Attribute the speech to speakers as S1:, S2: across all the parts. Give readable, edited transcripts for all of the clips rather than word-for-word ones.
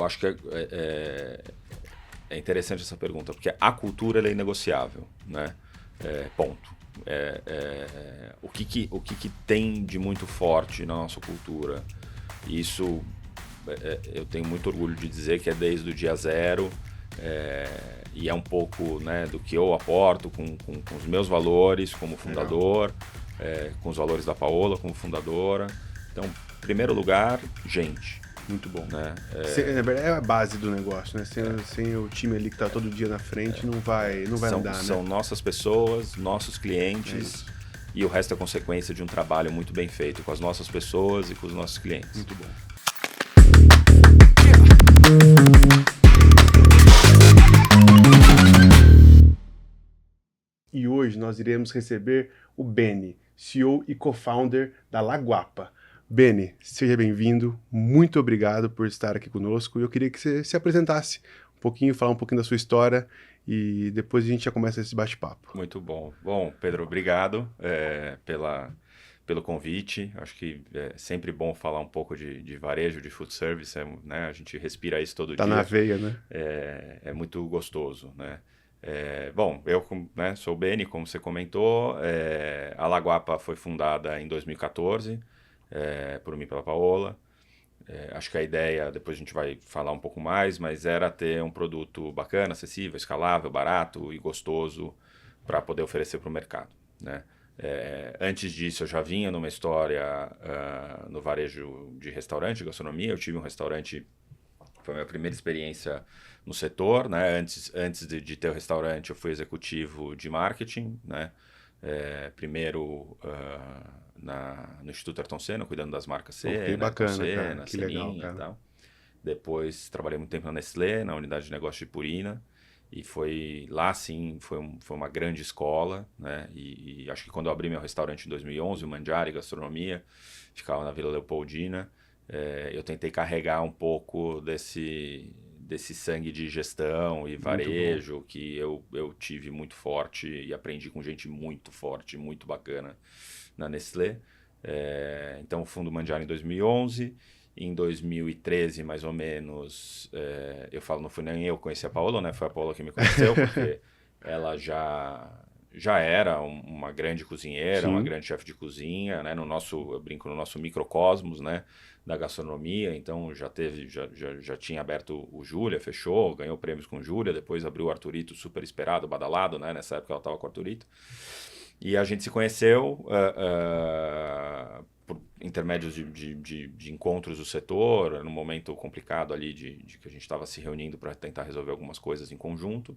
S1: acho que é interessante essa pergunta, porque a cultura ela é inegociável, né? Ponto. O que tem de muito forte na nossa cultura? Isso eu tenho muito orgulho de dizer que é desde o dia zero, e é um pouco, né, do que eu aporto com os meus valores como fundador, com os valores da Paola como fundadora. Então, em primeiro lugar, gente.
S2: Muito bom.
S1: Né?
S2: Na verdade, é a base do negócio, né? Sem o time ali que está todo dia na frente, não vai andar, né?
S1: São nossas pessoas, nossos clientes, e o resto é consequência de um trabalho muito bem feito com as nossas pessoas e com os nossos clientes.
S2: Muito bom. E hoje nós iremos receber o Benny, CEO e co-founder da Laguapa. Benny, seja bem-vindo, muito obrigado por estar aqui conosco. Eu queria que você se apresentasse um pouquinho, falar um pouquinho da sua história e depois a gente já começa esse bate-papo.
S1: Muito bom. Bom, Pedro, obrigado pelo convite. Acho que é sempre bom falar um pouco de varejo, de food service, né? A gente respira isso todo dia.
S2: Tá na veia, né?
S1: É muito gostoso, né? Bom, eu sou o Benny, como você comentou. A Laguapa foi fundada em 2014. Por mim e pela Paola. Acho que a ideia, depois a gente vai falar um pouco mais, mas era ter um produto bacana, acessível, escalável, barato e gostoso para poder oferecer para o mercado, né? Antes disso, eu já vinha numa história no varejo de restaurante, de gastronomia. Eu tive um restaurante, foi a minha primeira experiência no setor, né? Antes de ter o restaurante, eu fui executivo de marketing, né? Primeiro no Instituto Ayrton Senna, cuidando das marcas Senna,
S2: que bacana,
S1: Ayrton Senna,
S2: cara. Que legal, cara.
S1: E tal. Depois trabalhei muito tempo na Nestlé, na unidade de negócio de Purina, e foi lá sim, foi uma grande escola, né? E acho que quando eu abri meu restaurante em 2011, o Mangiare Gastronomia, ficava na Vila Leopoldina, eu tentei carregar um pouco desse sangue de gestão e varejo que eu tive muito forte e aprendi com gente muito forte, muito bacana na Nestlé. Então, eu fundo o Mangiare em 2011. Em 2013, mais ou menos, eu falo, não fui nem eu que conheci a Paola, né? Foi a Paola que me conheceu, porque ela já era uma grande cozinheira, uma grande chefe de cozinha, né? Eu brinco no nosso microcosmos, né? Da gastronomia. Então já tinha aberto o Júlia, fechou, ganhou prêmios com Júlia, depois abriu o Arthurito, super esperado, badalado, né? Nessa época ela estava com o Arthurito. E a gente se conheceu por intermédios de encontros do setor, num momento complicado ali de que a gente estava se reunindo para tentar resolver algumas coisas em conjunto.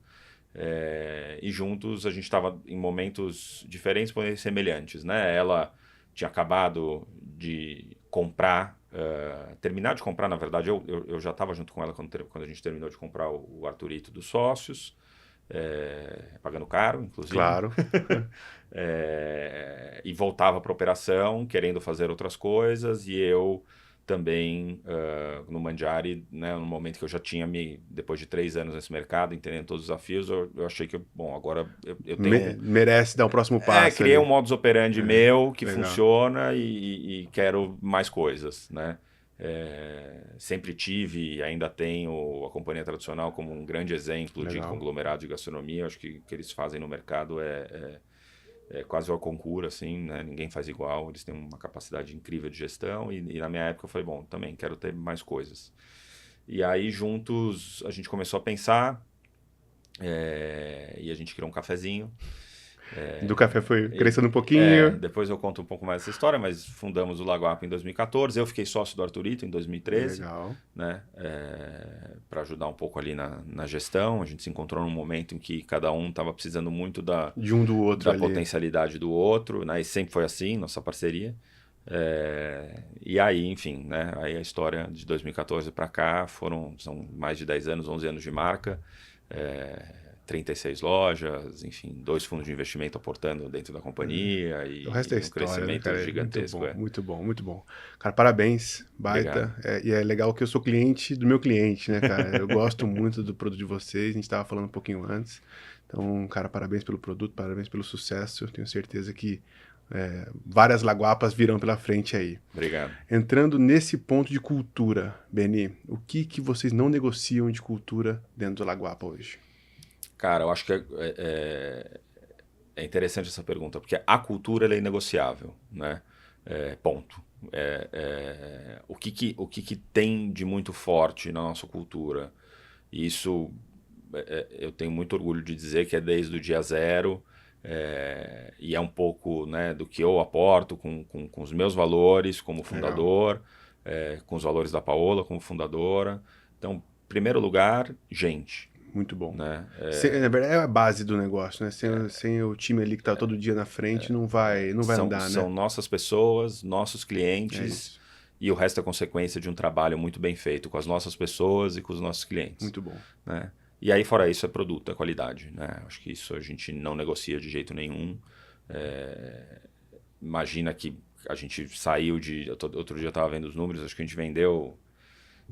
S1: E juntos a gente estava em momentos diferentes, porém semelhantes, né? Ela tinha acabado de comprar, terminar de comprar, na verdade, eu já estava junto com ela quando a gente terminou de comprar o Arthurito dos sócios, pagando caro, inclusive.
S2: Claro.
S1: E voltava para a operação, querendo fazer outras coisas, e eu também no Mangiare, né, no momento que eu já tinha depois de 3 anos nesse mercado, entendendo todos os desafios, eu achei que, bom, agora eu tenho...
S2: merece dar o próximo passo.
S1: Criei um modus operandi meu que
S2: legal.
S1: funciona e quero mais coisas, né? Sempre tive e ainda tenho a Companhia Tradicional como um grande exemplo de conglomerado de gastronomia. Acho que o que eles fazem no mercado é quase uma concura, assim, né? Ninguém faz igual, eles têm uma capacidade incrível de gestão e na minha época eu falei, bom, também quero ter mais coisas. E aí juntos a gente começou a pensar e a gente criou um cafezinho.
S2: Do café foi crescendo um pouquinho.
S1: Depois eu conto um pouco mais dessa história, mas fundamos o Laguapa em 2014. Eu fiquei sócio do Arthurito em 2013.
S2: Legal.
S1: Né? Para ajudar um pouco ali na gestão. A gente se encontrou num momento em que cada um estava precisando muito
S2: de um do outro
S1: da potencialidade do outro, né? E sempre foi assim, nossa parceria. E aí, enfim, né? Aí a história de 2014 para cá são mais de 10 anos, 11 anos de marca. 36 lojas, enfim, 2 fundos de investimento aportando dentro da companhia e
S2: o resto é
S1: um
S2: história,
S1: crescimento
S2: né,
S1: gigantesco.
S2: Muito bom, muito bom. Cara, parabéns, baita. E é legal que eu sou cliente do meu cliente, né, cara? Eu gosto muito do produto de vocês, a gente estava falando um pouquinho antes. Então, cara, parabéns pelo produto, parabéns pelo sucesso. Eu tenho certeza que Várias Laguapas virão pela frente aí.
S1: Obrigado.
S2: Entrando nesse ponto de cultura, Beni, o que vocês não negociam de cultura dentro do Laguapa hoje?
S1: Cara, eu acho que é interessante essa pergunta, porque a cultura ela é inegociável, né? Ponto. O que tem de muito forte na nossa cultura? E isso eu tenho muito orgulho de dizer que é desde o dia zero, e é um pouco, né, do que eu aporto com os meus valores como fundador, com os valores da Paola como fundadora. Então, em primeiro lugar, gente.
S2: Muito bom.
S1: Né?
S2: Na verdade, é a base do negócio, né? Sem o time ali que está todo dia na frente, não vai andar, né?
S1: São nossas pessoas, nossos clientes, e o resto é consequência de um trabalho muito bem feito com as nossas pessoas e com os nossos clientes.
S2: Muito bom.
S1: Né? E aí, fora isso, é produto, é qualidade. Né? Acho que isso a gente não negocia de jeito nenhum. Imagina que a gente saiu de... Outro dia eu estava vendo os números, acho que a gente vendeu...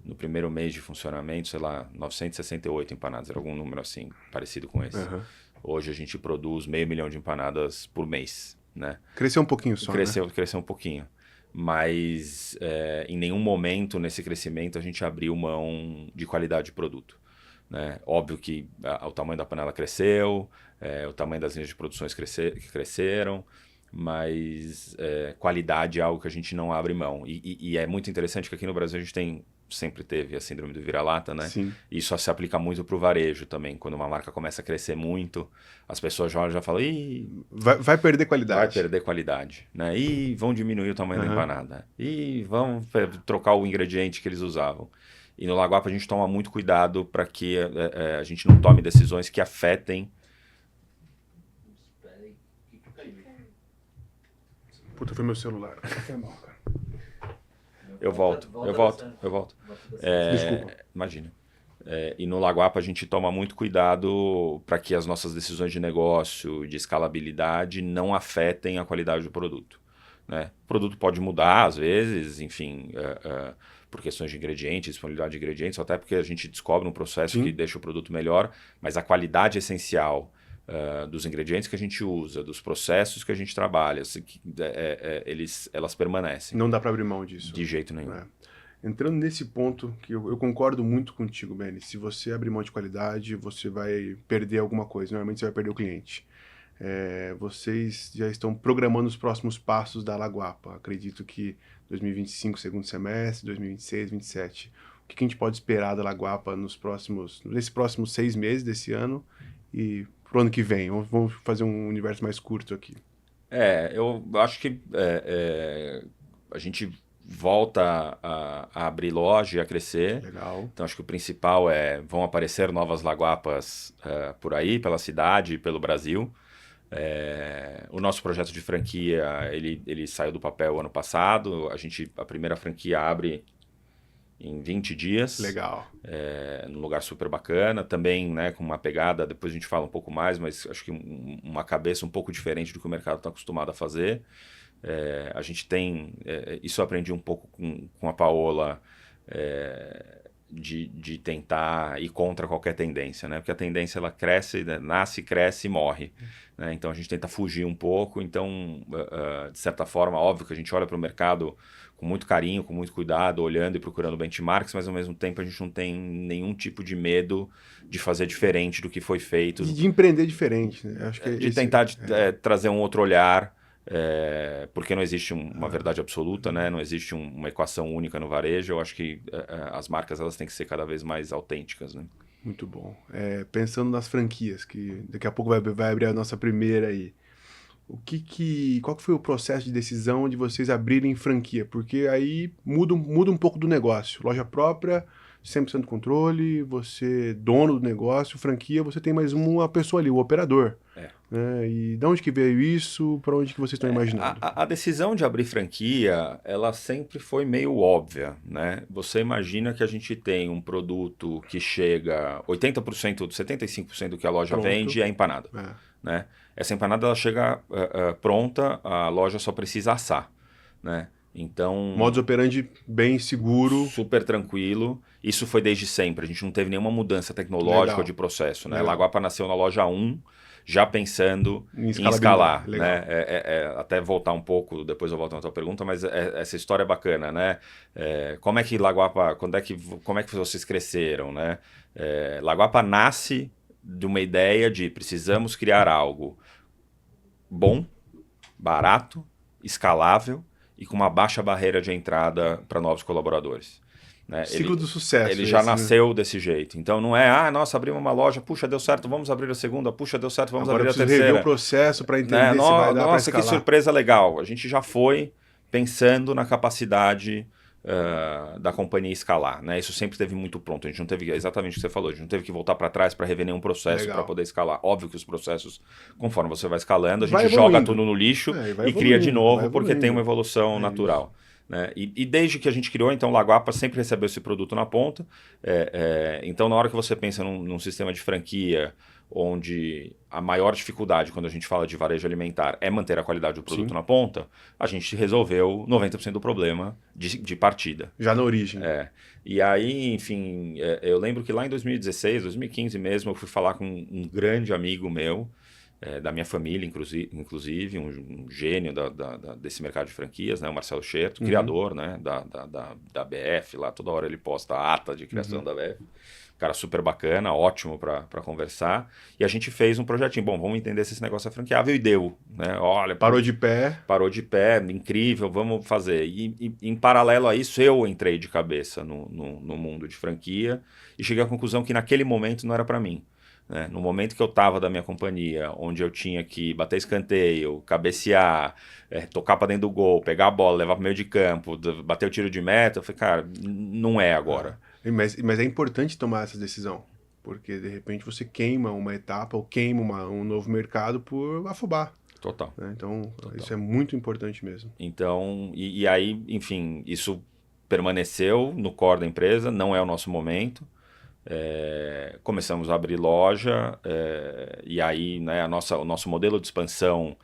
S1: No primeiro mês de funcionamento, sei lá, 968 empanadas, era algum número assim, parecido com esse.
S2: Uhum.
S1: Hoje a gente produz 500 mil de empanadas por mês, né?
S2: Cresceu um pouquinho só, né?
S1: Cresceu um pouquinho. Mas em nenhum momento nesse crescimento a gente abriu mão de qualidade de produto. Né? Óbvio que o tamanho da panela cresceu, o tamanho das linhas de produções cresceram, mas qualidade é algo que a gente não abre mão. E é muito interessante que aqui no Brasil a gente sempre teve a síndrome do vira-lata, né?
S2: Sim.
S1: E isso se aplica muito para o varejo também. Quando uma marca começa a crescer muito, as pessoas já falam,
S2: vai perder qualidade.
S1: Vai perder qualidade, né? E vão diminuir o tamanho da empanada. E vão trocar o ingrediente que eles usavam. E no Laguapa a gente toma muito cuidado para que a gente não tome decisões que afetem.
S2: Puta, foi meu celular. Foi mal, cara.
S1: Eu volto.
S2: Desculpa.
S1: Imagina. E no Laguapa a gente toma muito cuidado para que as nossas decisões de negócio, de escalabilidade, não afetem a qualidade do produto. Né? O produto pode mudar às vezes, enfim, por questões de ingredientes, disponibilidade de ingredientes, ou até porque a gente descobre um processo que deixa o produto melhor, mas a qualidade essencial dos ingredientes que a gente usa, dos processos que a gente trabalha, elas permanecem.
S2: Não dá para abrir mão disso.
S1: De jeito nenhum.
S2: Entrando nesse ponto, que eu concordo muito contigo, Beni, se você abrir mão de qualidade, você vai perder alguma coisa, normalmente você vai perder o cliente. Vocês já estão programando os próximos passos da Laguapa, acredito que 2025, segundo semestre, 2026, 2027. O que a gente pode esperar da Laguapa nesses próximos 6 meses desse ano e pro ano que vem? Vamos fazer um universo mais curto aqui.
S1: Eu acho que a gente volta a abrir loja e a crescer.
S2: Legal.
S1: Então acho que o principal vão aparecer novas Laguapas por aí, pela cidade e pelo Brasil. O nosso projeto de franquia, ele saiu do papel ano passado. A primeira franquia abre em 20 dias.
S2: Legal.
S1: Num lugar super bacana. Também, né, com uma pegada, depois a gente fala um pouco mais, mas acho que uma cabeça um pouco diferente do que o mercado está acostumado a fazer. A gente tem... isso eu aprendi um pouco com a Paola, de tentar ir contra qualquer tendência, né? Porque a tendência ela cresce, né? Nasce, cresce e morre. Né? Então a gente tenta fugir um pouco. Então, de certa forma, óbvio que a gente olha para o mercado com muito carinho, com muito cuidado, olhando e procurando benchmarks, mas ao mesmo tempo a gente não tem nenhum tipo de medo de fazer diferente do que foi feito.
S2: De empreender diferente, né? Acho que
S1: de tentar trazer um outro olhar. Porque não existe uma verdade absoluta, né? Não existe uma equação única no varejo. Eu acho que as marcas elas têm que ser cada vez mais autênticas, né?
S2: Muito bom. Pensando nas franquias, que daqui a pouco vai abrir a nossa primeira aí. Qual que foi o processo de decisão de vocês abrirem franquia? Porque aí muda um pouco do negócio. Loja própria, 100% controle, você dono do negócio, franquia, você tem mais uma pessoa ali, o operador. Né? E de onde que veio isso? Para onde que vocês estão imaginando?
S1: A decisão de abrir franquia, ela sempre foi meio óbvia, né? Você imagina que a gente tem um produto que chega 80%, 75% do que a loja vende é empanada. Né? Essa empanada ela chega pronta, a loja só precisa assar. Né? Então,
S2: Modus operandi bem seguro.
S1: super tranquilo. Isso foi desde sempre. A gente não teve nenhuma mudança tecnológica
S2: Legal.
S1: ou de processo, né?
S2: Legal.
S1: Laguapa nasceu na loja 1, já pensando
S2: Em
S1: em escalar,
S2: Legal.
S1: né? Até voltar um pouco, depois eu volto na tua pergunta, mas essa história é bacana, né? Como é que Laguapa, como é que vocês cresceram, né? Laguapa nasce de uma ideia de precisamos criar algo bom, barato, escalável e com uma baixa barreira de entrada para novos colaboradores. Né?
S2: Ciclo do sucesso.
S1: Ele já nasceu desse jeito. Então não é, nossa, abrimos uma loja, puxa, deu certo, vamos abrir a segunda, puxa, deu certo, vamos
S2: Agora
S1: abrir a
S2: preciso
S1: terceira.
S2: rever o processo para entender
S1: Né?
S2: se vai dar para
S1: Nossa,
S2: escalar.
S1: que surpresa legal. A gente já foi pensando na capacidade da companhia escalar. Né? Isso sempre esteve muito pronto. A gente não teve, exatamente o que você falou, a gente não teve que voltar para trás para rever nenhum processo para poder escalar. Óbvio que os processos, conforme você vai escalando, a gente joga tudo no lixo e cria de novo, porque tem uma evolução natural. Né? E desde que a gente criou, então, Laguapa sempre recebeu esse produto na ponta. Então, na hora que você pensa num sistema de franquia, onde a maior dificuldade quando a gente fala de varejo alimentar é manter a qualidade do produto na ponta, a gente resolveu 90% do problema de partida.
S2: Já na origem.
S1: E aí, enfim, eu lembro que lá em 2016, 2015 mesmo, eu fui falar com um grande amigo meu, da minha família, inclusive, um gênio desse mercado de franquias, né, o Marcelo Cheto, criador, né, da BF, lá toda hora ele posta a ata de criação da BF. Cara super bacana, ótimo para conversar. E a gente fez um projetinho. Bom, vamos entender se esse negócio é franqueável. E deu. Né? Olha,
S2: parou de pé.
S1: Parou de pé, incrível, vamos fazer. E em paralelo a isso, eu entrei de cabeça no mundo de franquia e cheguei à conclusão que naquele momento não era para mim. Né? No momento que eu estava da minha companhia, onde eu tinha que bater escanteio, cabecear, tocar para dentro do gol, pegar a bola, levar para o meio de campo, bater o tiro de meta, eu falei, cara, não é agora.
S2: Mas é importante tomar essa decisão, porque de repente você queima uma etapa ou queima um novo mercado por afobar.
S1: Total.
S2: Né? Então, isso é muito importante mesmo.
S1: Então, e aí, enfim, isso permaneceu no core da empresa, não é o nosso momento. Começamos a abrir loja, e aí, né, o nosso modelo de expansão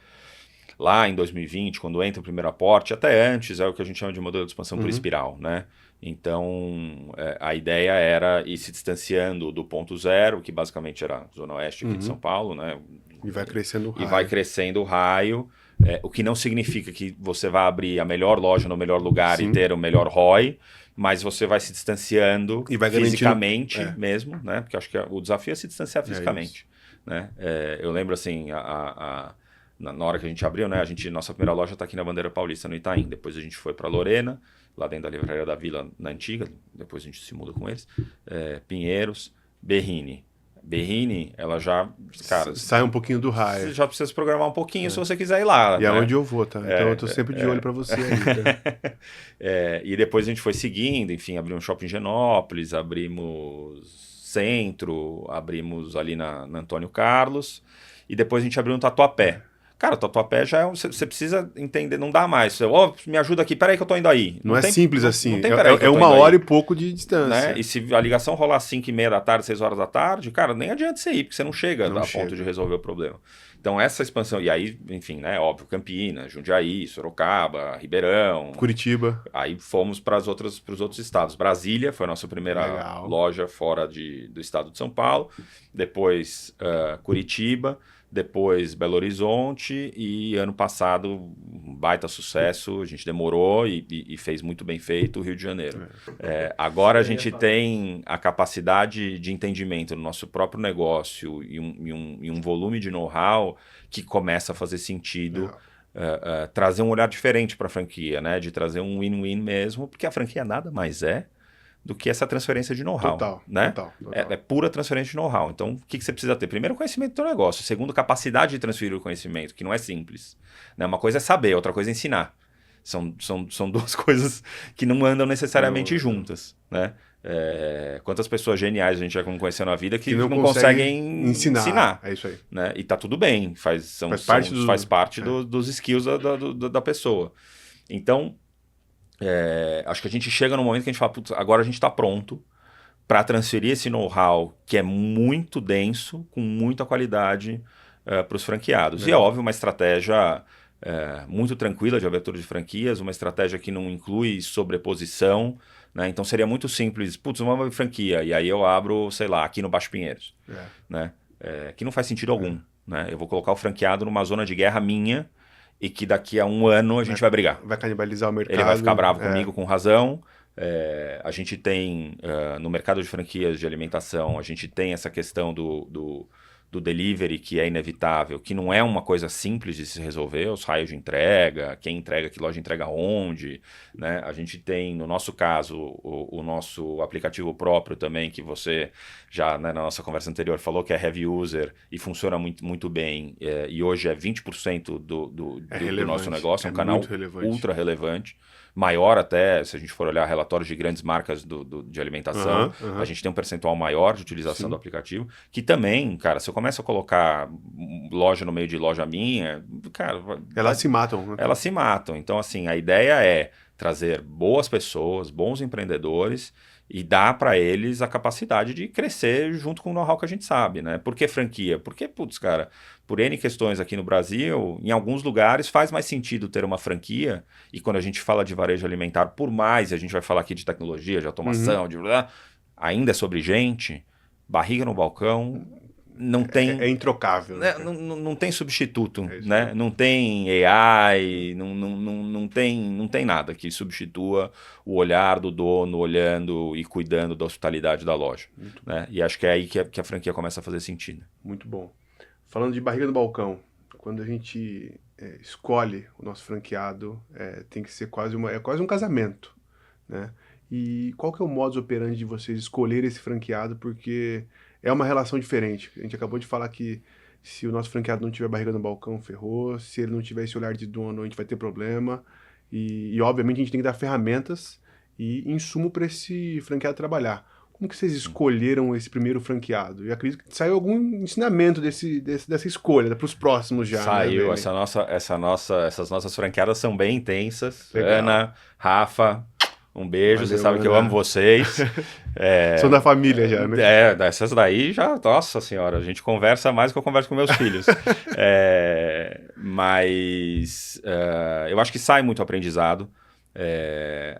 S1: lá em 2020, quando entra o primeiro aporte, até antes, é o que a gente chama de modelo de expansão por espiral, né? Então, a ideia era ir se distanciando do ponto zero, que basicamente era a Zona Oeste aqui de São Paulo, né?
S2: E vai crescendo o raio.
S1: E vai crescendo o raio, o que não significa que você vai abrir a melhor loja no melhor lugar e ter o melhor ROI, mas você vai se distanciando
S2: e vai
S1: fisicamente mesmo, né? Porque acho que o desafio é se distanciar fisicamente. Né? Eu lembro assim, na hora que a gente abriu, né? Nossa primeira loja está aqui na Bandeira Paulista, no Itaim. Depois a gente foi para Lorena, lá dentro da Livraria da Vila, na antiga. Depois a gente se muda com eles. Pinheiros, Berrini. Berrini, ela já... Cara,
S2: sai um pouquinho do raio.
S1: Você já precisa se programar um pouquinho se você quiser ir lá.
S2: E é onde eu vou, tá? Então eu tô sempre de olho para você aí. Tá?
S1: E depois a gente foi seguindo, enfim, abrimos shopping em Genópolis, abrimos Centro, abrimos ali na Antônio Carlos, e depois a gente abriu no Tatuapé. Cara, o Tatuapé já você precisa entender, não dá mais. Me ajuda aqui, peraí que eu tô indo aí.
S2: Não é simples assim.
S1: É
S2: uma hora e pouco de distância.
S1: Né? E se a ligação rolar às 5h30 da tarde, 6 horas da tarde, cara, nem adianta você ir, porque você não chega a ponto de resolver o problema. Então essa expansão, e aí, enfim, né, óbvio, Campinas, Jundiaí, Sorocaba, Ribeirão.
S2: Curitiba.
S1: Aí fomos para os outros estados. Brasília foi a nossa primeira loja fora do estado de São Paulo. Depois Curitiba. Depois Belo Horizonte e ano passado, um baita sucesso, a gente demorou e fez muito bem feito o Rio de Janeiro. Agora a gente tem a capacidade de entendimento no nosso próprio negócio e um volume de know-how que começa a fazer sentido trazer um olhar diferente para a franquia, né? De trazer um win-win mesmo, porque a franquia nada mais é do que essa transferência de know-how. Né?
S2: Total.
S1: É pura transferência de know-how. Então, o que você precisa ter? Primeiro, conhecimento do teu negócio. Segundo, capacidade de transferir o conhecimento, que não é simples. Né? Uma coisa é saber, outra coisa é ensinar. São duas coisas que não andam necessariamente juntas. Né? Quantas pessoas geniais a gente já conheceu na vida que não conseguem ensinar.
S2: É isso aí.
S1: Né? E tá tudo bem. Faz parte dos skills da pessoa. Então, acho que a gente chega num momento que a gente fala, putz, agora a gente está pronto para transferir esse know-how que é muito denso, com muita qualidade para os franqueados. E é óbvio, uma estratégia muito tranquila de abertura de franquias, uma estratégia que não inclui sobreposição, né? Então seria muito simples, putz, uma franquia, e aí eu abro, sei lá, aqui no Baixo Pinheiros, né? Que não faz sentido algum, né? Eu vou colocar o franqueado numa zona de guerra minha e que daqui a um ano a gente vai brigar.
S2: Vai canibalizar o mercado.
S1: Ele vai ficar bravo comigo com razão. A gente tem, no mercado de franquias de alimentação, a gente tem essa questão do delivery, que é inevitável, que não é uma coisa simples de se resolver, os raios de entrega, quem entrega, que loja entrega onde, né? A gente tem, no nosso caso, o nosso aplicativo próprio também, que você já, né, na nossa conversa anterior falou que é heavy user e funciona muito, muito bem, e hoje é 20% do nosso negócio, é um canal ultra relevante. Maior até, se a gente for olhar relatórios de grandes marcas de alimentação, a gente tem um percentual maior de utilização do aplicativo, que também, cara, se eu começo a colocar loja no meio de loja minha, cara...
S2: Elas se matam. Né?
S1: Elas se matam. Então, assim, a ideia é trazer boas pessoas, bons empreendedores e dar para eles a capacidade de crescer junto com o know-how que a gente sabe, né? Por que franquia? Porque, putz, cara, por N questões aqui no Brasil, em alguns lugares faz mais sentido ter uma franquia, e quando a gente fala de varejo alimentar, por mais, a gente vai falar aqui de tecnologia, de automação, ainda é sobre gente, barriga no balcão, não tem...
S2: É introcável.
S1: Né? Não tem substituto, né? Não tem AI, não tem nada que substitua o olhar do dono olhando e cuidando da hospitalidade da loja. Né? E acho que é aí que a franquia começa a fazer sentido.
S2: Muito bom. Falando de barriga no balcão, quando a gente escolhe o nosso franqueado, tem que ser quase um casamento, né? E qual que é o modus operandi de vocês escolher esse franqueado? Porque é uma relação diferente. A gente acabou de falar que se o nosso franqueado não tiver barriga no balcão, ferrou. Se ele não tiver esse olhar de dono, a gente vai ter problema. E obviamente, a gente tem que dar ferramentas e insumo para esse franqueado trabalhar. Como que vocês escolheram esse primeiro franqueado? Eu acredito que saiu algum ensinamento dessa escolha para os próximos já.
S1: Saiu.
S2: Né,
S1: essas nossas franqueadas são bem intensas.
S2: Legal.
S1: Ana, Rafa... Um beijo, vocês sabem que eu amo vocês.
S2: São da família já, né?
S1: Dessas daí já, nossa senhora, a gente conversa mais do que eu converso com meus filhos. Mas eu acho que sai muito aprendizado.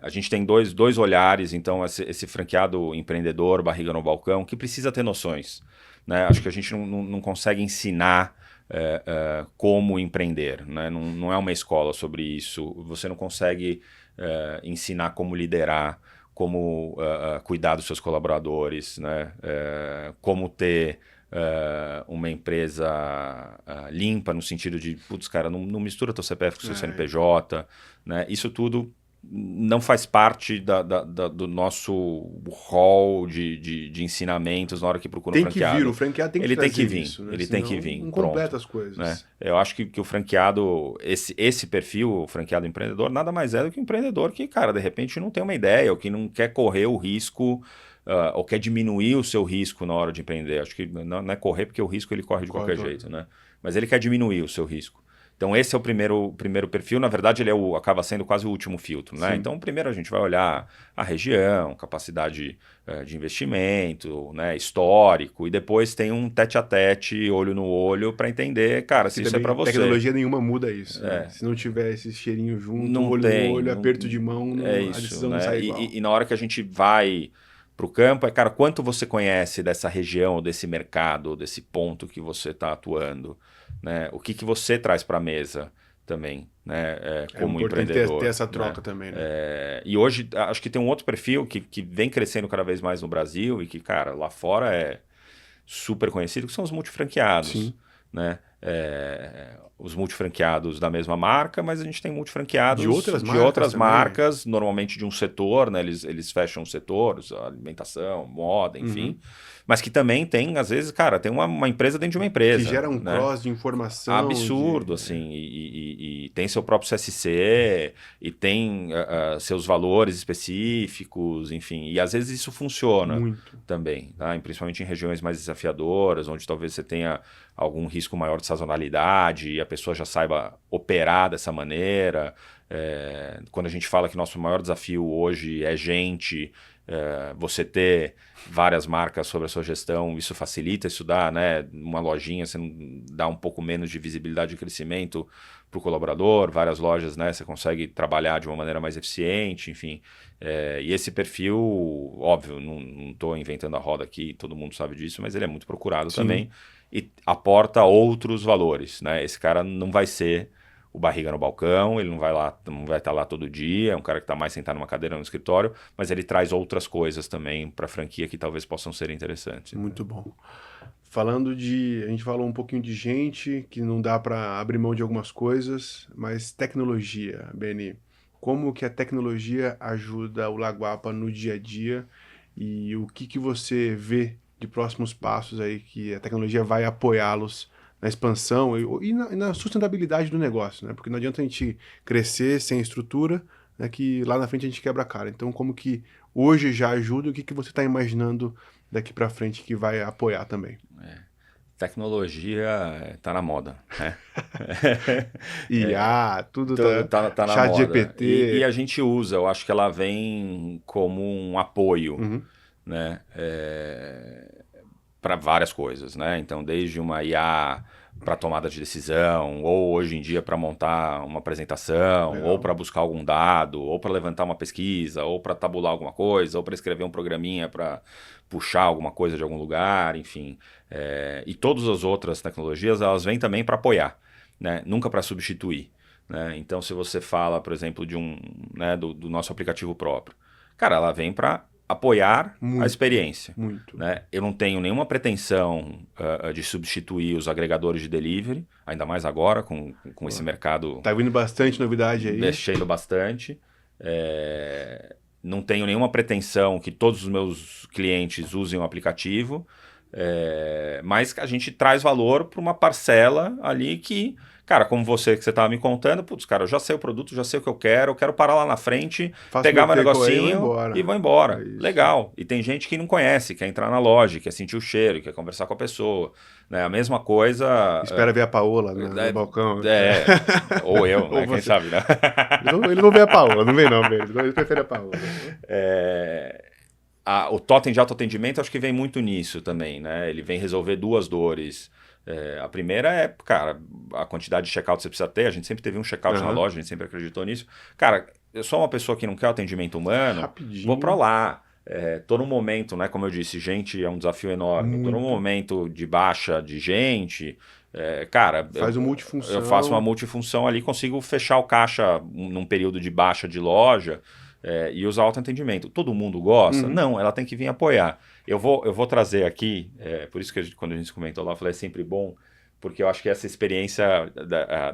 S1: A gente tem dois olhares, então esse franqueado empreendedor, barriga no balcão, que precisa ter noções. Né? Acho que a gente não consegue ensinar como empreender. Né? Não é uma escola sobre isso. Você não consegue... ensinar como liderar, como cuidar dos seus colaboradores, né? Como ter uma empresa limpa no sentido de, putz, cara, não mistura teu CPF com o seu CNPJ, né? Isso tudo não faz parte do nosso hall de ensinamentos na hora que procura um franqueado.
S2: O franqueado tem que
S1: ele
S2: trazer
S1: tem que vir,
S2: isso, né?
S1: ele
S2: Senão
S1: tem que vir.
S2: Não
S1: pronto,
S2: completa as coisas.
S1: Né? Eu acho que o franqueado, esse perfil, o franqueado empreendedor, nada mais é do que um empreendedor que, cara, de repente não tem uma ideia, ou que não quer correr o risco, ou quer diminuir o seu risco na hora de empreender. Acho que não é correr, porque o risco ele corre de qualquer jeito, né? Mas ele quer diminuir o seu risco. Então esse é o primeiro perfil, na verdade ele acaba sendo quase o último filtro, né? Então primeiro a gente vai olhar a região, capacidade de investimento, né? Histórico, e depois tem um tete-a-tete, olho no olho, para entender, cara, se isso é para você.
S2: Tecnologia nenhuma muda isso, né? Se não tiver esse cheirinho junto,
S1: não
S2: olho
S1: tem,
S2: no olho, aperto de mão, a decisão não sai igual.
S1: E na hora que a gente vai para o campo, cara, quanto você conhece dessa região, desse mercado, desse ponto que você está atuando, né? O que você traz para a mesa também, né? Como empreendedor.
S2: Ter essa troca, né? Também, né?
S1: E hoje, acho que tem um outro perfil que vem crescendo cada vez mais no Brasil e que, cara, lá fora é super conhecido, que são os multifranqueados. Sim. Né? Os multifranqueados da mesma marca, mas a gente tem multifranqueados de outras marcas, normalmente de um setor, né? Eles fecham um setor, alimentação, moda, enfim. Mas que também tem, às vezes, cara, tem uma empresa dentro de uma empresa.
S2: Que gera um
S1: né?
S2: cross de informação.
S1: Absurdo, assim. E tem seu próprio CSC, e tem seus valores específicos, enfim. E às vezes isso funciona também, tá? Principalmente em regiões mais desafiadoras, onde talvez você tenha algum risco maior de sazonalidade e a pessoa já saiba operar dessa maneira. Quando a gente fala que nosso maior desafio hoje é gente, Você ter várias marcas sobre a sua gestão, isso facilita, isso dá, né, uma lojinha, você dá um pouco menos de visibilidade e crescimento para o colaborador, várias lojas, né, você consegue trabalhar de uma maneira mais eficiente, enfim. E esse perfil, óbvio, não estou inventando a roda aqui, todo mundo sabe disso, mas ele é muito procurado também e aporta outros valores, né? Esse cara não vai ser o barriga no balcão, ele não vai estar lá todo dia, é um cara que está mais sentado numa cadeira no escritório, mas ele traz outras coisas também para a franquia que talvez possam ser interessantes.
S2: Muito bom. A gente falou um pouquinho de gente, que não dá para abrir mão de algumas coisas, mas tecnologia, Beni, como que a tecnologia ajuda o Laguapa no dia a dia e o que você vê de próximos passos aí que a tecnologia vai apoiá-los na expansão e na sustentabilidade do negócio, né? Porque não adianta a gente crescer sem estrutura, né, que lá na frente a gente quebra a cara. Então, como que hoje já ajuda, o que você está imaginando daqui para frente que vai apoiar também?
S1: Tecnologia está na moda, né?
S2: IA, tudo
S1: tá na
S2: chat
S1: moda.
S2: GPT.
S1: E a gente usa, eu acho que ela vem como um apoio, né? Para várias coisas, né? Então, desde uma IA para tomada de decisão, ou hoje em dia para montar uma apresentação,
S2: Legal.
S1: ou para buscar algum dado, ou para levantar uma pesquisa, ou para tabular alguma coisa, ou para escrever um programinha para puxar alguma coisa de algum lugar, enfim. E todas as outras tecnologias, elas vêm também para apoiar, né? Nunca para substituir, né? Então, se você fala, por exemplo, né, do nosso aplicativo próprio, cara, ela vem para apoiar a experiência.
S2: Muito.
S1: Né? Eu não tenho nenhuma pretensão de substituir os agregadores de delivery, ainda mais agora com esse mercado...
S2: Tá vindo bastante novidade aí.
S1: Mexendo bastante. Não tenho nenhuma pretensão que todos os meus clientes usem o aplicativo, mas a gente traz valor para uma parcela ali que... Cara, como que você estava me contando, putz, cara, eu já sei o produto, já sei o que eu quero parar lá na frente, pegar meu negocinho e vou embora. Legal. E tem gente que não conhece, quer entrar na loja, quer sentir o cheiro, quer conversar com a pessoa. Né? A mesma coisa...
S2: Espera ver a Paola no balcão.
S1: Ou eu, né? Quem sabe, né?
S2: Eles não veem a Paola, não vem não, eles preferem a Paola.
S1: O totem de autoatendimento acho que vem muito nisso também, né? Ele vem resolver duas dores. A primeira é, cara, a quantidade de check-out que você precisa ter. A gente sempre teve um check-out na loja, a gente sempre acreditou nisso. Cara, eu sou uma pessoa que não quer atendimento humano,
S2: rapidinho.
S1: Vou pra lá. Tô num momento, né, como eu disse, gente é um desafio enorme. Tô num momento de baixa de gente, cara...
S2: Faz uma multifunção.
S1: Eu faço uma multifunção ali, consigo fechar o caixa num período de baixa de loja e usar autoatendimento. Todo mundo gosta? Não, ela tem que vir apoiar. Eu vou trazer aqui, por isso que quando a gente comentou lá, eu falei, é sempre bom, porque eu acho que essa experiência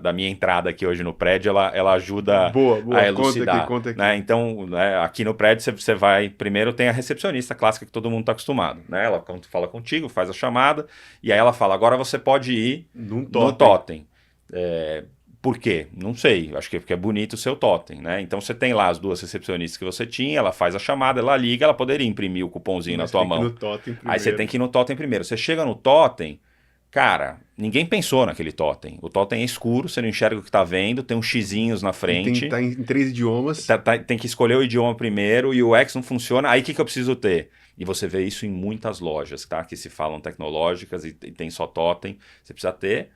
S1: da minha entrada aqui hoje no prédio, ela ajuda a elucidar.
S2: Conta aqui.
S1: Né? Então, né, aqui no prédio você vai, primeiro tem a recepcionista clássica que todo mundo está acostumado. Né? Ela fala contigo, faz a chamada, e aí ela fala, agora você pode ir no totem. Por quê? Não sei, acho que é porque é bonito o seu totem, né? Então você tem lá as duas recepcionistas que você tinha, ela faz a chamada, ela liga, ela poderia imprimir o cupomzinho na tua mão. Aí você tem que ir no totem primeiro. Você chega no totem, cara, ninguém pensou naquele totem. O totem é escuro, você não enxerga o que tá vendo, tem uns xizinhos na frente.
S2: Tá em 3 idiomas.
S1: Tem que escolher o idioma primeiro e o UX não funciona, aí o que eu preciso ter? E você vê isso em muitas lojas, tá? Que se falam tecnológicas e tem só totem. Você precisa ter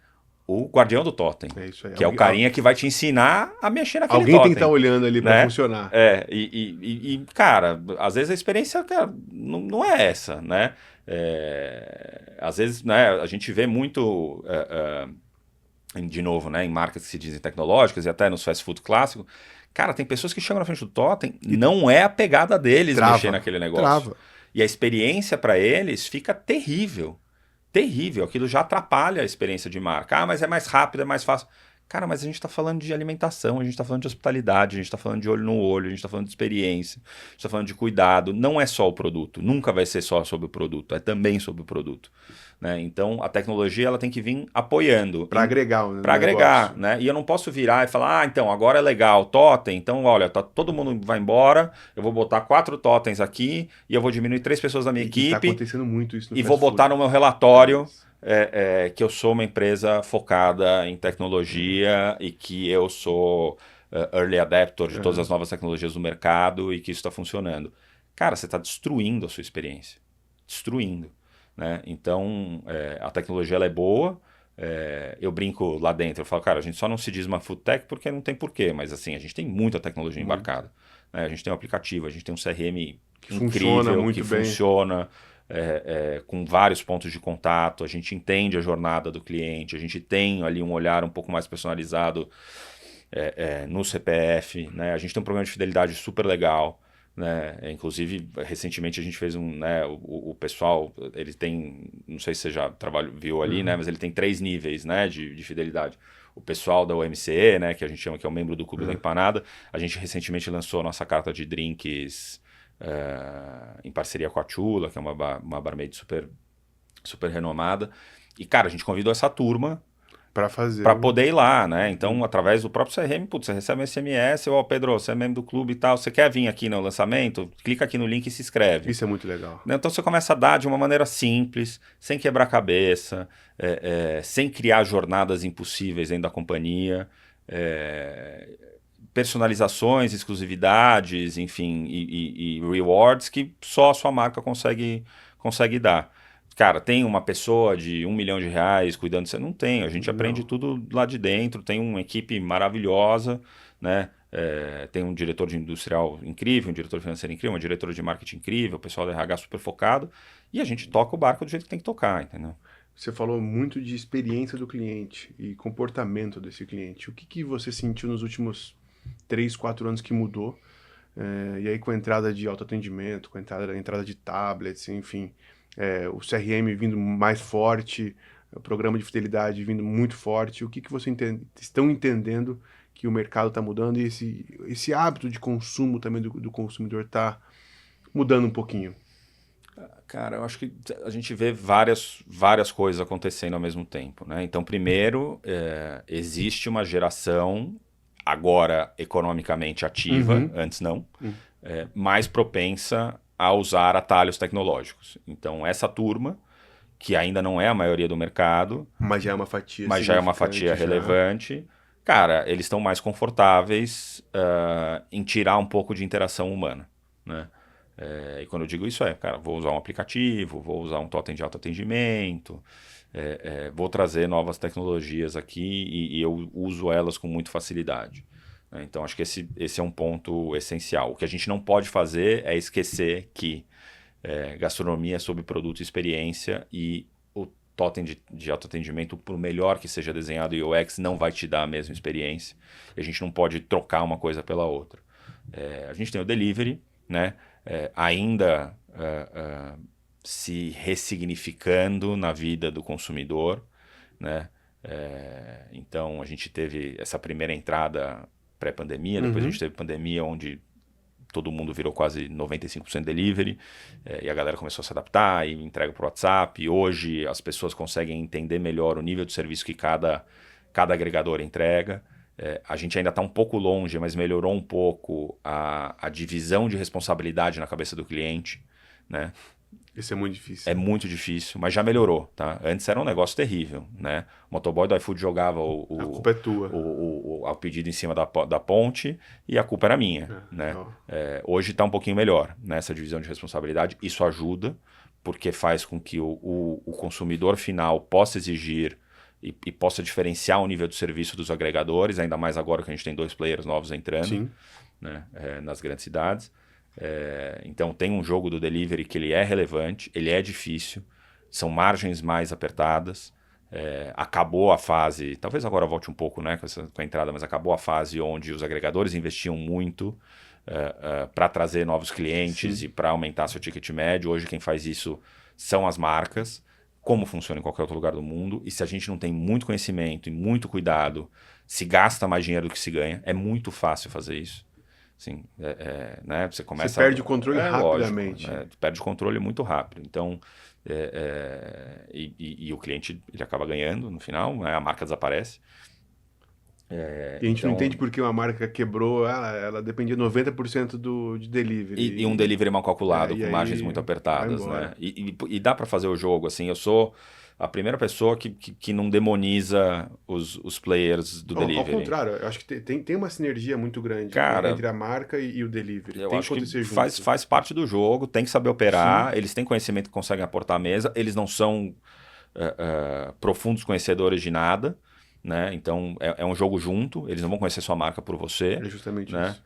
S1: o guardião do totem, que é o carinha que vai te ensinar a mexer naquele totem.
S2: Alguém tem que estar olhando ali para funcionar.
S1: Cara, às vezes a experiência, cara, não é essa, né? Às vezes, né, a gente vê muito, de novo, né, em marcas que se dizem tecnológicas e até nos fast food clássicos, cara, tem pessoas que chegam na frente do totem e não é a pegada deles mexer naquele negócio. E a experiência para eles fica terrível. Terrível, aquilo já atrapalha a experiência de marca. Mas é mais rápido, é mais fácil. Cara, mas a gente está falando de alimentação, a gente está falando de hospitalidade, a gente está falando de olho no olho, a gente está falando de experiência, a gente está falando de cuidado. Não é só o produto, nunca vai ser só sobre o produto, é também sobre o produto. Né? Então, a tecnologia ela tem que vir apoiando.
S2: Para agregar, né?
S1: Para agregar, né? E eu não posso virar e falar, então, agora é legal, totem, então, olha, todo mundo vai embora, eu vou botar 4 totens aqui e eu vou diminuir 3 pessoas da minha equipe.
S2: Está acontecendo muito isso no
S1: e vou botar no meu relatório que eu sou uma empresa focada em tecnologia e que eu sou early adapter de todas as novas tecnologias do mercado e que isso está funcionando. cara, você está destruindo a sua experiência. Destruindo. Né? Então, a tecnologia ela é boa. Eu brinco lá dentro, eu falo, cara, a gente só não se diz uma food tech porque não tem porquê, mas assim, a gente tem muita tecnologia embarcada. Né? A gente tem um aplicativo, a gente tem um CRM
S2: que funciona muito
S1: que
S2: bem.
S1: funciona com vários pontos de contato, a gente entende a jornada do cliente, a gente tem ali um olhar um pouco mais personalizado no CPF, né? A gente tem um programa de fidelidade super legal. Né? Inclusive, recentemente a gente fez né, o pessoal, ele tem, não sei se você já viu ali, né, mas ele tem 3 níveis, né, de fidelidade. O pessoal da OMCE, né, que a gente chama que é o membro do Clube da Empanada, a gente recentemente lançou a nossa carta de drinks em parceria com a Chula, que é uma barmaid super, super renomada. E, cara, a gente convidou essa turma para poder ir lá, né? Então, através do próprio CRM, putz, você recebe um SMS, Pedro, você é membro do clube e tal, você quer vir aqui no lançamento? Clica aqui no link e se inscreve.
S2: Isso é muito legal.
S1: Então, você começa a dar de uma maneira simples, sem quebrar cabeça, sem criar jornadas impossíveis dentro da companhia, personalizações, exclusividades, enfim, e rewards que só a sua marca consegue dar. Cara, tem uma pessoa de R$1 milhão cuidando de você? Não tem, a gente aprende tudo lá de dentro, tem uma equipe maravilhosa, né? Tem um diretor de industrial incrível, um diretor financeiro incrível, uma diretora de marketing incrível, o pessoal da RH super focado, e a gente toca o barco do jeito que tem que tocar, entendeu?
S2: Você falou muito de experiência do cliente e comportamento desse cliente. O que você sentiu nos últimos 3, 4 anos que mudou? E aí com a entrada de autoatendimento, com a entrada de tablets, enfim... o CRM vindo mais forte, o programa de fidelidade vindo muito forte. O que vocês estão entendendo que o mercado está mudando e esse hábito de consumo também do consumidor está mudando um pouquinho?
S1: Cara, eu acho que a gente vê várias coisas acontecendo ao mesmo tempo. Né? Então, primeiro, existe uma geração, agora economicamente ativa, antes não, mais propensa a usar atalhos tecnológicos. Então, essa turma, que ainda não é a maioria do mercado,
S2: mas já é uma fatia,
S1: relevante, cara, eles estão mais confortáveis em tirar um pouco de interação humana. Né? E quando eu digo isso cara, vou usar um aplicativo, vou usar um totem de autoatendimento, vou trazer novas tecnologias aqui e eu uso elas com muita facilidade. Então, acho que esse é um ponto essencial. O que a gente não pode fazer é esquecer que gastronomia é sobre produto e experiência e o totem de autoatendimento, por melhor que seja desenhado o UX, não vai te dar a mesma experiência. E a gente não pode trocar uma coisa pela outra. A gente tem o delivery, né? Ainda se ressignificando na vida do consumidor. Né? Então, a gente teve essa primeira entrada pré-pandemia, depois a gente teve pandemia onde todo mundo virou quase 95% delivery, e a galera começou a se adaptar e entrega por WhatsApp, e hoje as pessoas conseguem entender melhor o nível de serviço que cada agregador entrega. A gente ainda está um pouco longe, mas melhorou um pouco a divisão de responsabilidade na cabeça do cliente, né?
S2: Isso é muito difícil.
S1: É muito difícil, mas já melhorou, tá? Antes era um negócio terrível, né? O motoboy do iFood jogava
S2: a culpa é tua.
S1: O pedido em cima da ponte e a culpa era minha, né? Hoje está um pouquinho melhor nessa divisão de responsabilidade. Isso ajuda, porque faz com que o consumidor final possa exigir e possa diferenciar o nível de serviço dos agregadores, ainda mais agora que a gente tem 2 players novos entrando, né? Nas grandes cidades. Então tem um jogo do delivery que ele é relevante, ele é difícil, são margens mais apertadas, acabou a fase, talvez agora volte um pouco, né, com a entrada, mas acabou a fase onde os agregadores investiam muito para trazer novos clientes e para aumentar seu ticket médio. Hoje quem faz isso são as marcas, como funciona em qualquer outro lugar do mundo, e se a gente não tem muito conhecimento e muito cuidado, se gasta mais dinheiro do que se ganha. É muito fácil fazer isso. Assim, né? Você
S2: perde o controle rapidamente.
S1: Lógico, né? Perde o controle muito rápido. Então, e o cliente ele acaba ganhando no final, né? A marca desaparece.
S2: E a gente não
S1: Então,
S2: entende por que uma marca quebrou, ela dependia 90% de delivery.
S1: e um delivery mal calculado,
S2: E
S1: com margens muito
S2: aí vai
S1: apertadas, né?
S2: embora.
S1: E dá para fazer o jogo, assim, eu sou a primeira pessoa que não demoniza os players do
S2: Ao
S1: delivery.
S2: contrário, eu acho que tem uma sinergia muito grande
S1: Cara,
S2: entre a marca e o delivery.
S1: eu
S2: Tem que
S1: acho que
S2: acontecer
S1: faz,
S2: junto.
S1: faz parte do jogo, tem que saber
S2: Sim,
S1: operar, eles têm conhecimento que conseguem aportar à mesa, eles não são profundos conhecedores de nada, né? Então é um jogo junto, eles não vão conhecer sua marca por você,
S2: é justamente
S1: né?
S2: isso.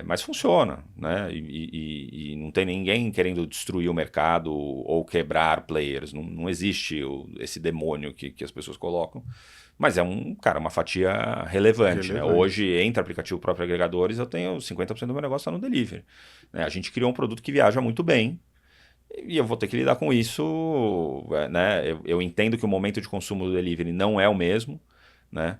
S1: Mas funciona, né? E não tem ninguém querendo destruir o mercado ou quebrar players. Não, não existe esse demônio que as pessoas colocam. Mas uma fatia relevante, né?
S2: Relevante.
S1: Hoje, entre aplicativo próprio e agregadores, eu tenho 50% do meu negócio está no delivery, né? A gente criou um produto que viaja muito bem, e eu vou ter que lidar com isso, né? Eu entendo que o momento de consumo do delivery não é o mesmo, né?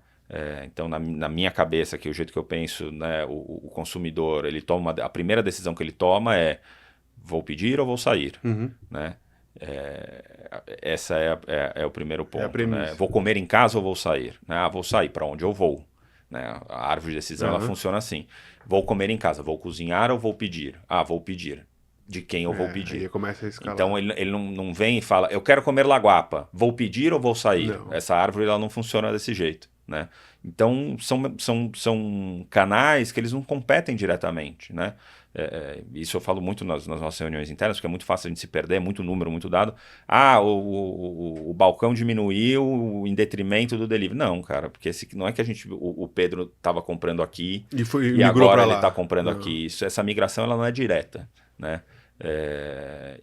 S1: Então, na minha cabeça, que o jeito que eu penso, né, o consumidor, ele toma, a primeira decisão que ele toma é: vou pedir ou vou sair,
S2: Uhum.
S1: né? Essa é o primeiro
S2: É a
S1: ponto, né?
S2: premissa.
S1: Vou comer em casa ou vou sair? Né? Vou sair, para onde eu vou? Né? A árvore de decisão ela
S2: Aham.
S1: funciona assim: vou comer em casa, vou cozinhar ou vou pedir? Vou pedir. De quem eu vou
S2: Aí
S1: pedir?
S2: começa a
S1: Então
S2: escalar.
S1: ele não vem e fala: eu quero comer laguapa, vou pedir ou vou sair?
S2: Não.
S1: Essa árvore ela não funciona desse jeito, né? Então são canais que eles não competem diretamente, né? Isso eu falo muito nas nossas reuniões internas, porque é muito fácil a gente se perder, é muito número, muito dado. O balcão diminuiu em detrimento do delivery. Não, cara, porque não é que o Pedro estava comprando aqui e
S2: Migrou
S1: agora
S2: para
S1: ele está
S2: lá.
S1: comprando
S2: Não.
S1: aqui. Essa migração ela não é direta, né?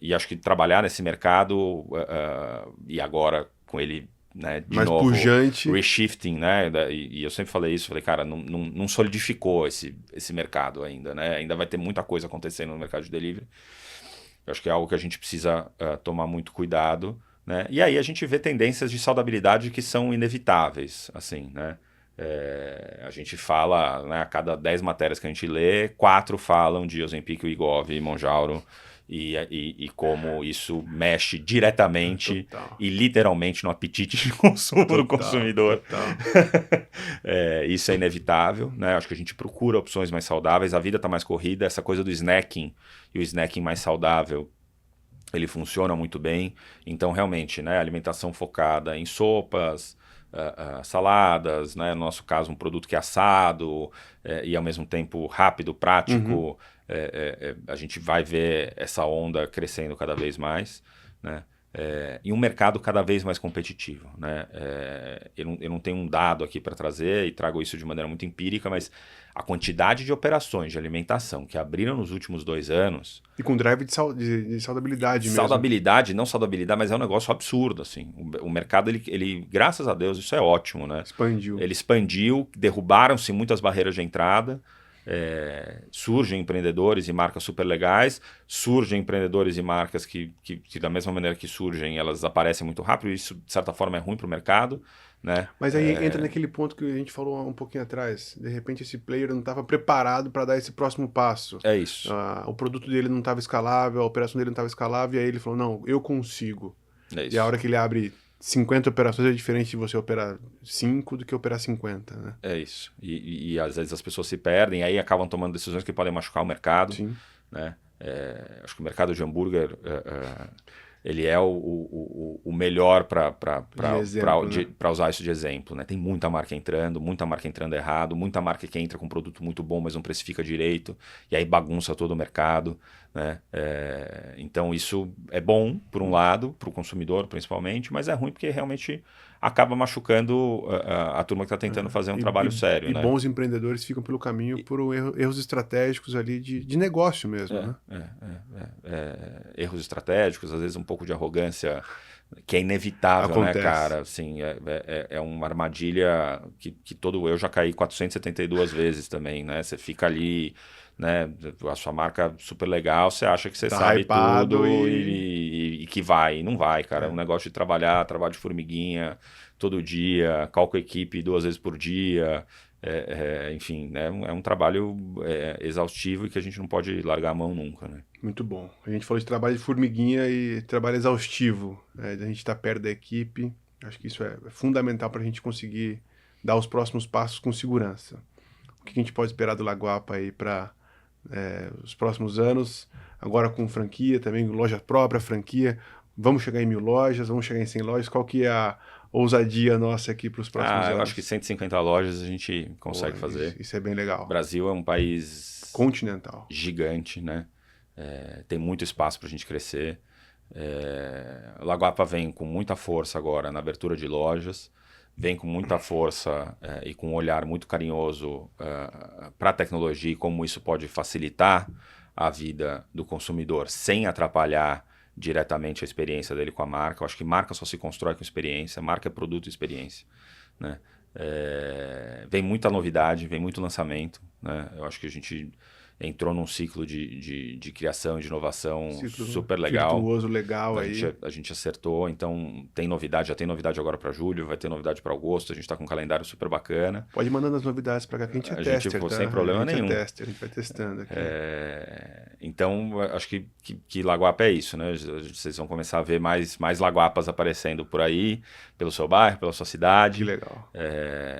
S1: E acho que trabalhar nesse mercado e agora com ele, né, de
S2: Mais
S1: novo,
S2: pujante.
S1: reshifting, né? E eu sempre falei isso, falei, cara, não solidificou esse mercado ainda, né? Ainda vai ter muita coisa acontecendo no mercado de delivery. Eu acho que é algo que a gente precisa tomar muito cuidado, né? E aí a gente vê tendências de saudabilidade que são inevitáveis, assim, né? A gente fala, né, a cada 10 matérias que a gente lê, 4 falam de Ozempic, Wegovy e Mounjaro e como isso mexe diretamente
S2: Total.
S1: e literalmente no apetite de consumo do
S2: Total.
S1: consumidor.
S2: Total.
S1: Isso é inevitável, né? Acho que a gente procura opções mais saudáveis, a vida está mais corrida, essa coisa do snacking e o snacking mais saudável ele funciona muito bem. Então, realmente, né, alimentação focada em sopas, saladas, né, no nosso caso, um produto que é assado e ao mesmo tempo rápido,
S2: Uhum.
S1: prático. A gente vai ver essa onda crescendo cada vez mais, né? E um mercado cada vez mais competitivo, né? Eu não tenho um dado aqui para trazer e trago isso de maneira muito empírica, mas a quantidade de operações de alimentação que abriram nos últimos 2 anos.
S2: E com drive de saudabilidade mesmo.
S1: Saudabilidade, não saudabilidade, mas é um negócio absurdo, assim. O mercado, ele, graças a Deus, isso é ótimo, né?
S2: Expandiu.
S1: Ele expandiu, derrubaram-se muitas barreiras de entrada, surgem empreendedores e marcas super legais, surgem empreendedores e marcas que da mesma maneira que surgem, elas aparecem muito rápido, e isso, de certa forma, é ruim para o mercado, né?
S2: Mas aí entra naquele ponto que a gente falou um pouquinho atrás. De repente esse player não estava preparado para dar esse próximo passo.
S1: É isso,
S2: O produto dele não estava escalável, a operação dele não estava escalável, e aí ele falou, não, eu consigo.
S1: é
S2: E a
S1: isso.
S2: hora que ele abre 50 operações é diferente de você operar 5 do que operar 50, né?
S1: É isso. E às vezes as pessoas se perdem, aí acabam tomando decisões que podem machucar o mercado,
S2: Sim.
S1: né? Acho que o mercado de hambúrguer ele é o melhor
S2: De exemplo, né?
S1: para usar isso de exemplo, né? Tem muita marca entrando errado, muita marca que entra com um produto muito bom, mas não precifica direito, e aí bagunça todo o mercado, né? Então isso é bom, por um lado, para o consumidor principalmente, mas é ruim porque realmente acaba machucando a turma que está tentando fazer um trabalho sério,
S2: E
S1: né?
S2: bons empreendedores ficam pelo caminho por erros estratégicos ali de negócio mesmo, né?
S1: Erros estratégicos, às vezes um pouco de arrogância, que é inevitável, né,
S2: Acontece.
S1: cara? Assim, é uma armadilha que todo eu já caí 472 vezes também, né? Você fica ali, né? A sua marca super legal, você acha que você
S2: Tá
S1: sabe
S2: hypado
S1: tudo
S2: e...
S1: e que vai. E não vai, cara. É um
S2: É,
S1: negócio de trabalhar, trabalho de formiguinha todo dia, call com a equipe 2 vezes por dia. Enfim, né? É um trabalho exaustivo e que a gente não pode largar a mão nunca, né?
S2: muito bom. A gente falou de trabalho de formiguinha e trabalho exaustivo. A gente tá perto da equipe. Acho que isso é fundamental para a gente conseguir dar os próximos passos com segurança. O que a gente pode esperar do Laguapa aí para os próximos anos? Agora com franquia também, loja própria, franquia. Vamos chegar em 1.000 lojas, vamos chegar em 100 lojas. Qual que é a ousadia nossa aqui para os próximos anos?
S1: Eu acho que 150 lojas a gente consegue fazer.
S2: Isso é bem legal.
S1: O Brasil é um país
S2: continental,
S1: gigante, né? Tem muito espaço para a gente crescer. Laguapa vem com muita força agora na abertura de lojas, vem com muita força e com um olhar muito carinhoso para a tecnologia e como isso pode facilitar a vida do consumidor sem atrapalhar diretamente a experiência dele com a marca. Eu acho que marca só se constrói com experiência, marca é produto e experiência, né? Vem muita novidade, vem muito lançamento, né? Eu acho que a gente entrou num ciclo de criação e de inovação super legal.
S2: Virtuoso, legal aí.
S1: A gente acertou, então tem novidade, já tem novidade agora para julho, vai ter novidade para agosto, a gente está com um calendário super bacana.
S2: Pode ir mandando as novidades para cá que a gente é tester, tá?
S1: Sem problema nenhum.
S2: A gente vai testando aqui.
S1: Então, acho que Laguapa é isso, né? Vocês vão começar a ver mais Laguapas aparecendo por aí, pelo seu bairro, pela sua cidade.
S2: Que legal.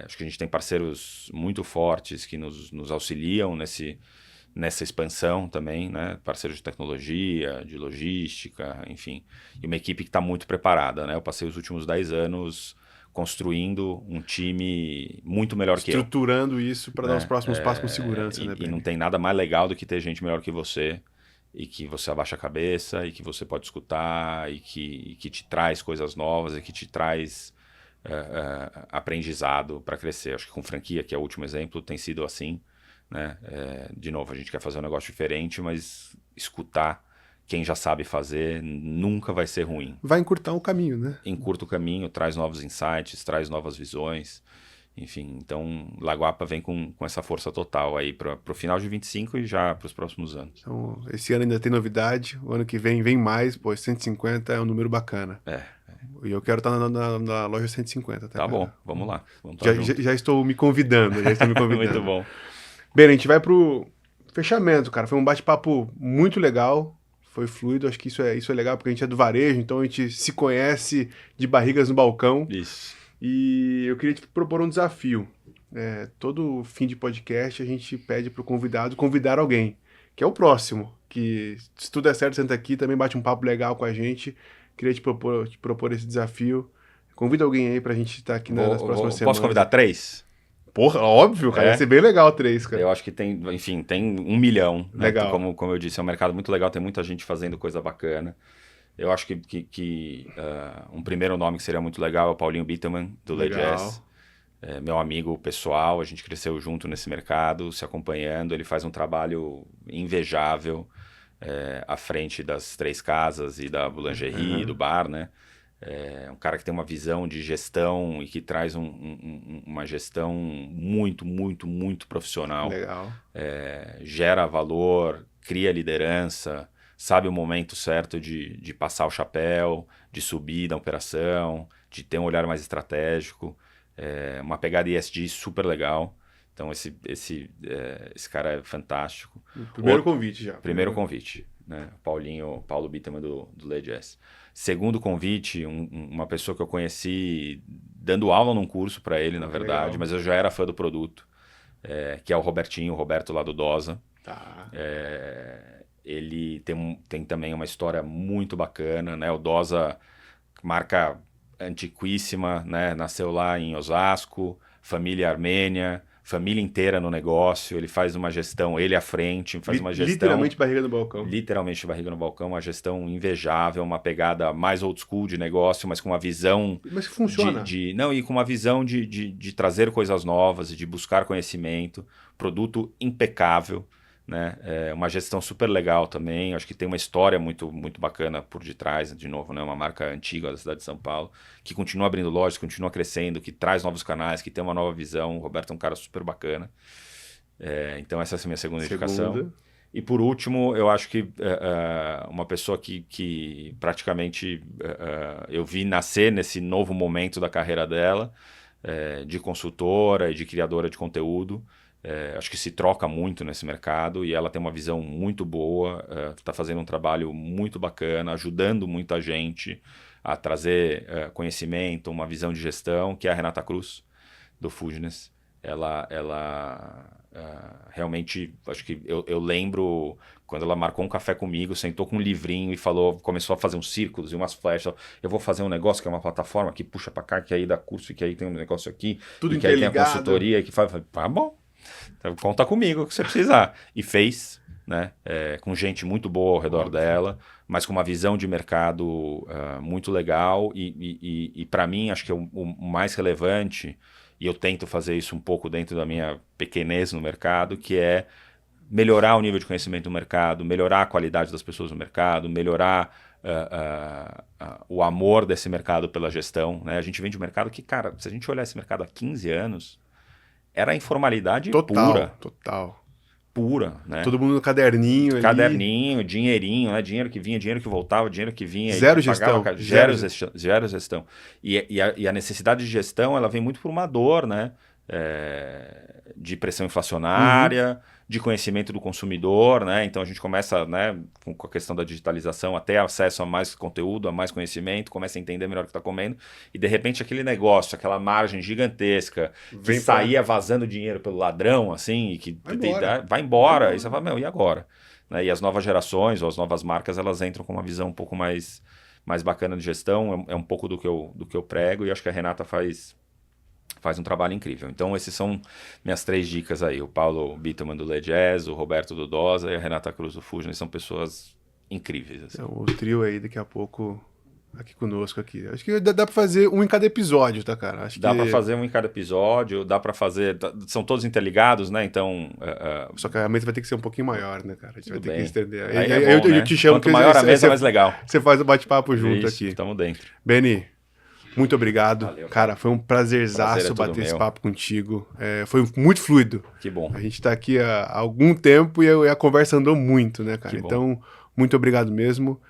S1: Acho que a gente tem parceiros muito fortes que nos auxiliam nessa expansão também, né? Parceiros de tecnologia, de logística, enfim. E uma equipe que está muito preparada, né? Eu passei os últimos 10 anos construindo um time muito melhor que eu.
S2: Estruturando isso para dar os próximos passos com segurança, né?
S1: E não tem nada mais legal do que ter gente melhor que você e que você abaixa a cabeça e que você pode escutar e que te traz coisas novas e que te traz aprendizado para crescer. Acho que com franquia, que é o último exemplo, tem sido assim. Né? De novo, a gente quer fazer um negócio diferente, mas escutar quem já sabe fazer nunca vai ser ruim.
S2: Vai encurtar o caminho, né?
S1: Encurta o caminho, traz novos insights, traz novas visões, enfim. Então, Laguapa vem com essa força total aí para o final de 25 e já para os próximos anos.
S2: Então, esse ano ainda tem novidade, o ano que vem mais, pô, 150 é um número bacana. E eu quero estar na loja 150, tá?
S1: Tá bom, vamos lá. Vamos
S2: já estou me convidando,
S1: Muito bom.
S2: Bem, a gente vai pro fechamento, cara. Foi um bate-papo muito legal, foi fluido. Acho que isso é legal porque a gente é do varejo, então a gente se conhece de barrigas no balcão.
S1: Isso.
S2: E eu queria te propor um desafio. Todo fim de podcast a gente pede pro convidado convidar alguém, que é o próximo, que se tudo der certo, senta aqui, também bate um papo legal com a gente. Queria te propor esse desafio. Convida alguém aí pra gente estar aqui nas próximas semanas.
S1: Posso convidar 3?
S2: Porra, óbvio, cara. Ia ser bem legal 3, cara.
S1: Eu acho que tem 1 milhão.
S2: Legal.
S1: Né? Como eu disse, é um mercado muito legal, tem muita gente fazendo coisa bacana. Eu acho que um primeiro nome que seria muito legal é o Paulinho Bittelman, do LeJazz. Meu amigo pessoal, a gente cresceu junto nesse mercado, se acompanhando. Ele faz um trabalho invejável à frente das 3 Casas e da Boulangerie, do bar, né? Um cara que tem uma visão de gestão e que traz uma gestão muito, muito, muito profissional.
S2: Legal.
S1: Gera valor, cria liderança, sabe o momento certo de passar o chapéu, de subir da operação, de ter um olhar mais estratégico. Uma pegada ESG super legal. Então esse cara é fantástico.
S2: Primeiro convite já.
S1: Primeiro convite, né? Paulo Bittelman do LeJazz. Segundo convite, uma pessoa que eu conheci dando aula num curso para ele, na verdade, legal. Mas eu já era fã do produto, que é o Roberto lá do Dosa.
S2: Tá.
S1: Ele tem também uma história muito bacana, né? O Dosa, marca antiquíssima, né? Nasceu lá em Osasco, família armênia, família inteira no negócio, ele faz uma gestão, ele à frente, faz uma gestão...
S2: Literalmente barriga no balcão.
S1: Literalmente barriga no balcão, uma gestão invejável, uma pegada mais old school de negócio, mas com uma visão...
S2: Mas que funciona.
S1: E com uma visão de trazer coisas novas e de buscar conhecimento, produto impecável, né? Uma gestão super legal também, acho que tem uma história muito, muito bacana por detrás, de novo, né? Uma marca antiga da cidade de São Paulo, que continua abrindo lojas, continua crescendo, que traz novos canais, que tem uma nova visão. O Roberto é um cara super bacana. Então essa é a minha segunda indicação. E por último, eu acho que uma pessoa que praticamente eu vi nascer nesse novo momento da carreira dela, de consultora e de criadora de conteúdo. Acho que se troca muito nesse mercado e ela tem uma visão muito boa, está fazendo um trabalho muito bacana, ajudando muita gente a trazer conhecimento, uma visão de gestão, que é a Renata Cruz. do Fujnes, realmente, acho que eu lembro quando ela marcou um café comigo, sentou com um livrinho e falou, começou a fazer uns círculos e umas flechas. Eu vou fazer um negócio que é uma plataforma que puxa para cá, que aí dá curso, que aí tem um negócio aqui,
S2: Tudo
S1: e que aí tem a
S2: interligado.
S1: consultoria, que faz. Tá bom, então, conta comigo o que você precisar. E fez, né? Com gente muito boa ao redor dela, mas com uma visão de mercado muito legal. E para mim, acho que o mais relevante, e eu tento fazer isso um pouco dentro da minha pequenez no mercado, que é melhorar o nível de conhecimento do mercado, melhorar a qualidade das pessoas no mercado, melhorar o amor desse mercado pela gestão. Né? A gente vem de um mercado que, cara, se a gente olhar esse mercado há 15 anos, era a informalidade pura, né?
S2: Todo mundo no caderninho ali.
S1: Caderninho, dinheirinho, né? Dinheiro que vinha, dinheiro que voltava, dinheiro que vinha.
S2: Zero gestão.
S1: Zero gestão. E a necessidade de gestão, ela vem muito por uma dor, né? De pressão inflacionária, de conhecimento do consumidor, né? Então a gente começa, né, com a questão da digitalização, a ter acesso a mais conteúdo, a mais conhecimento, começa a entender melhor o que está comendo, e de repente aquele negócio, aquela margem gigantesca, que saía vazando dinheiro pelo ladrão, assim, e que vai embora. E você fala, meu, e agora? Né? E as novas gerações, ou as novas marcas, elas entram com uma visão um pouco mais bacana de gestão, é um pouco do que eu prego, e acho que a Renata faz um trabalho incrível. Então, esses são minhas 3 dicas aí. O Paulo Bittelman do Le Jazz, o Roberto do Dosa e a Renata Cruz do Fujnes são pessoas incríveis. Assim.
S2: Então, o trio aí, daqui a pouco, aqui conosco aqui. Acho que dá pra fazer um em cada episódio, tá, cara?
S1: Dá pra fazer um em cada episódio, dá pra fazer... São todos interligados, né? Então...
S2: Só que a mesa vai ter que ser um pouquinho maior, né, cara? A gente vai ter que estender.
S1: Aí eu te chamo. Quanto maior a mesa, mais legal.
S2: Você faz o bate-papo junto aqui.
S1: Estamos dentro.
S2: Benny, muito obrigado.
S1: Valeu,
S2: cara, foi um prazerzaço bater esse papo contigo. Foi muito fluido.
S1: Que bom.
S2: A gente tá aqui há algum tempo e a conversa andou muito, né, cara? Então, muito obrigado mesmo.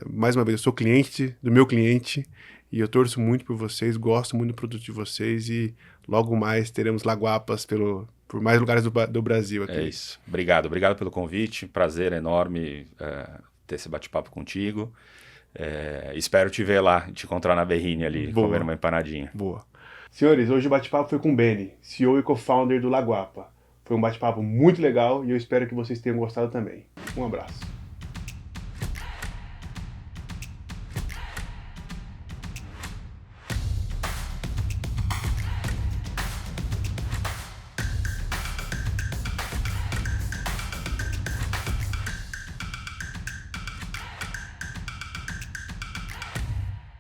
S2: Mais uma vez, eu sou cliente do meu cliente e eu torço muito por vocês, gosto muito do produto de vocês e logo mais teremos Laguapas por mais lugares do Brasil aqui.
S1: É isso. Obrigado pelo convite. Prazer enorme ter esse bate-papo contigo. Espero te ver lá, te encontrar na Berrine ali, comer uma empanadinha.
S2: Boa. Senhores, hoje o bate-papo foi com o Benny, CEO e co-founder do Laguapa. Foi um bate-papo muito legal e eu espero que vocês tenham gostado também. Um abraço.